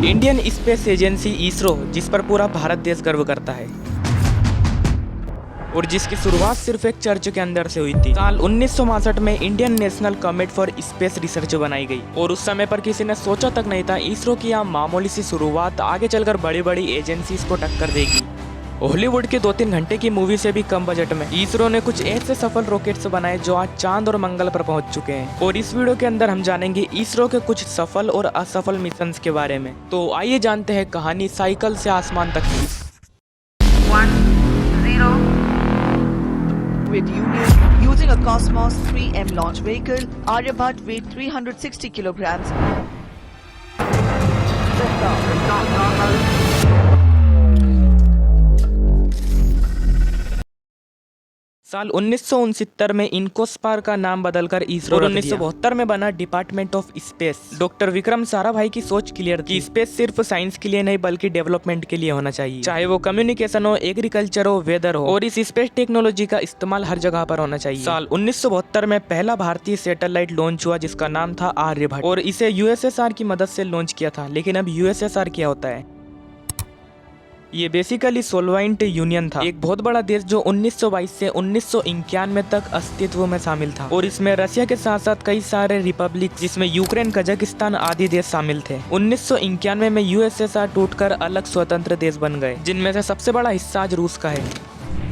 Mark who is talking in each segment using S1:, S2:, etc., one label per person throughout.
S1: Indian space agency ISRO, जिस पर पूरा भारत देश गर्व करता है और जिसकी शुरुआत सिर्फ एक चर्च के अंदर से हुई थी। साल 1962 में Indian national committee for space research बनाई गई और उस समय पर किसी ने सोचा तक नहीं था इसरो की यह मामूली सी शुरुआत आगे चलकर बड़ी बड़ी एजेंसीज को टक्कर देगी। हॉलीवुड के 2-3 घंटे की मूवी से भी कम बजट में इसरो ने कुछ ऐसे सफल रॉकेट्स बनाए जो आज चांद और मंगल पर पहुंच चुके हैं। और इस वीडियो के अंदर हम जानेंगे इसरो के कुछ सफल और असफल मिशंस के बारे में। तो आइए जानते हैं कहानी साइकिल से आसमान तक की।
S2: 1-0 with Union using a Cosmos 3M launch vehicle, Aryabhat weighed 360 kilograms.
S1: साल 1969 में इनकोस्पार का नाम बदलकर इसरो और 1972 में बना department of space. Doctor Vikram Sarabhai की सोच क्लियर थी, स्पेस सिर्फ साइंस के लिए नहीं बल्कि डेवलपमेंट के लिए होना चाहिए, चाहे वो कम्युनिकेशन हो, एग्रीकल्चर हो, वेदर हो, और इस स्पेस टेक्नोलॉजी का इस्तेमाल हर जगह पर होना चाहिए। साल 1972 में पहला भारतीय सैटेलाइट लॉन्च हुआ जिसका नाम था आर्यभट्ट और इसे यूएसएसआर की मदद से लॉन्च किया था। लेकिन अब यूएसएसआर क्या होता है? ये बेसिकली सोवियत यूनियन था, एक बहुत बड़ा देश जो 1922 से 1991 तक अस्तित्व में शामिल था और इसमें रशिया के साथ साथ कई सारे रिपब्लिक जिसमें यूक्रेन, कजाकिस्तान आदि देश शामिल थे। 1991 में यूएसएसआर टूटकर अलग स्वतंत्र देश बन गए, जिनमें से सबसे बड़ा हिस्सा आज रूस का है।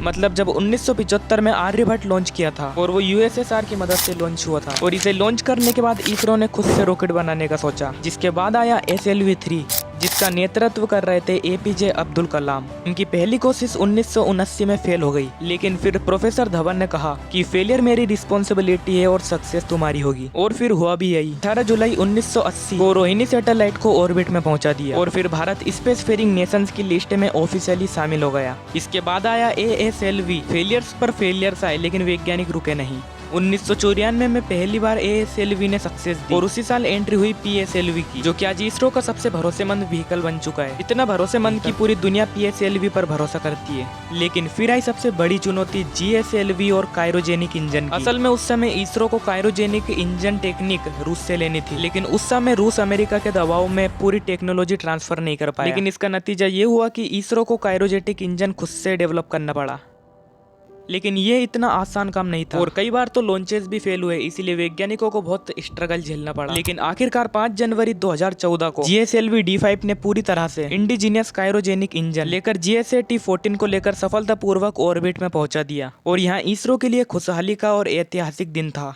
S1: मतलब जब 1975 में आर्यभट्ट लॉन्च किया था और वो यूएसएसआर की मदद से लॉन्च हुआ था और इसे लॉन्च करने के बाद इसरो ने खुद से रॉकेट बनाने का सोचा, जिसके बाद आया SLV-3 जिसका नेतृत्व कर रहे थे APJ अब्दुल कलाम। इनकी पहली कोशिश 1979 में फेल हो गई, लेकिन फिर प्रोफेसर धवन ने कहा कि फेलियर मेरी रिस्पॉन्सिबिलिटी है और सक्सेस तुम्हारी होगी, और फिर हुआ भी यही। 18 जुलाई 1980 को रोहिणी सैटेलाइट को ऑर्बिट में पहुंचा दिया और फिर भारत स्पेस फेरिंग नेशंस की लिस्ट में ऑफिशियली शामिल हो गया। इसके बाद आया ASLV। फेलियर्स पर फेलियर्स आए लेकिन वैज्ञानिक रुके नहीं। 1994 में पहली बार ASLV ने सक्सेस दी और उसी साल एंट्री हुई PSLV की, जो कि आज इसरो का सबसे भरोसेमंद व्हीकल बन चुका है। इतना भरोसेमंद कि पूरी दुनिया PSLV पर भरोसा करती है। लेकिन फिर आई सबसे बड़ी चुनौती GSLV और क्रायोजेनिक इंजन की। असल में उस समय इसरो को क्रायोजेनिक इंजन टेक्निक रूस से लेनी थी, लेकिन उस समय रूस अमेरिका के दबाव में पूरी टेक्नोलॉजी ट्रांसफर नहीं कर पाया। लेकिन इसका नतीजा ये हुआ कि इसरो को क्रायोजेनिक इंजन खुद से डेवलप करना पड़ा। लेकिन ये इतना आसान काम नहीं था और कई बार तो लॉन्चेस भी फेल हुए, इसीलिए वैज्ञानिकों को बहुत स्ट्रगल झेलना पड़ा। लेकिन आखिरकार 5 जनवरी 2014 को GSLV D5 ने पूरी तरह से इंडिजीनियस क्रायोजेनिक इंजन लेकर GSAT-14 को लेकर सफलतापूर्वक ऑर्बिट में पहुंचा दिया और यहाँ इसरो के लिए खुशहाली का और ऐतिहासिक दिन था।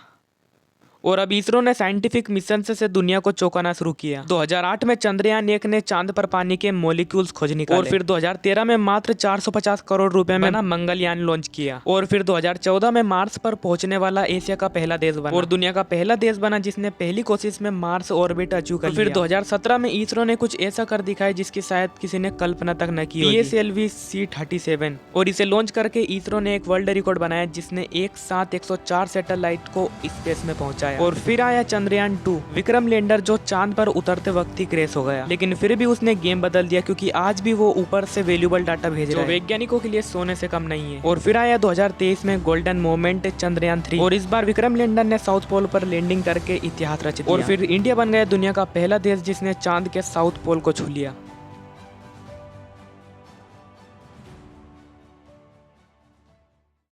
S1: और अब इसरो ने साइंटिफिक मिशन से दुनिया को चौंकाना शुरू किया। 2008 में चंद्रयान 1 ने चांद पर पानी के मॉलिक्यूल्स खोज निकाले और फिर 2013 में मात्र 450 करोड़ रुपए में मंगलयान लॉन्च किया और फिर 2014 में मार्स पर पहुंचने वाला एशिया का पहला देश बना और दुनिया का पहला देश बना जिसने पहली कोशिश में मार्स ऑर्बिट अचीव कर लिया। फिर 2017 में इसरो ने कुछ ऐसा कर दिखाया जिसकी शायद किसी ने कल्पना तक न की। PSLV C-37 और इसे लॉन्च करके इसरो ने एक वर्ल्ड रिकॉर्ड बनाया जिसने एक साथ 104 सैटेलाइट को स्पेस में पहुंचाया। और फिर आया चंद्रयान 2 विक्रम लैंडर, जो चांद पर उतरते वक्त ही क्रैश हो गया, लेकिन फिर भी उसने गेम बदल दिया क्योंकि आज भी वो ऊपर से वैल्यूएबल डाटा भेज रहा है, जो वैज्ञानिकों के लिए सोने से कम नहीं है। और फिर आया 2023 में गोल्डन मोमेंट चंद्रयान 3 और इस बार विक्रम लैंडर ने साउथ पोल पर लैंडिंग करके इतिहास रच दिया और फिर इंडिया बन गया दुनिया का पहला देश जिसने चांद के साउथ पोल को छू लिया।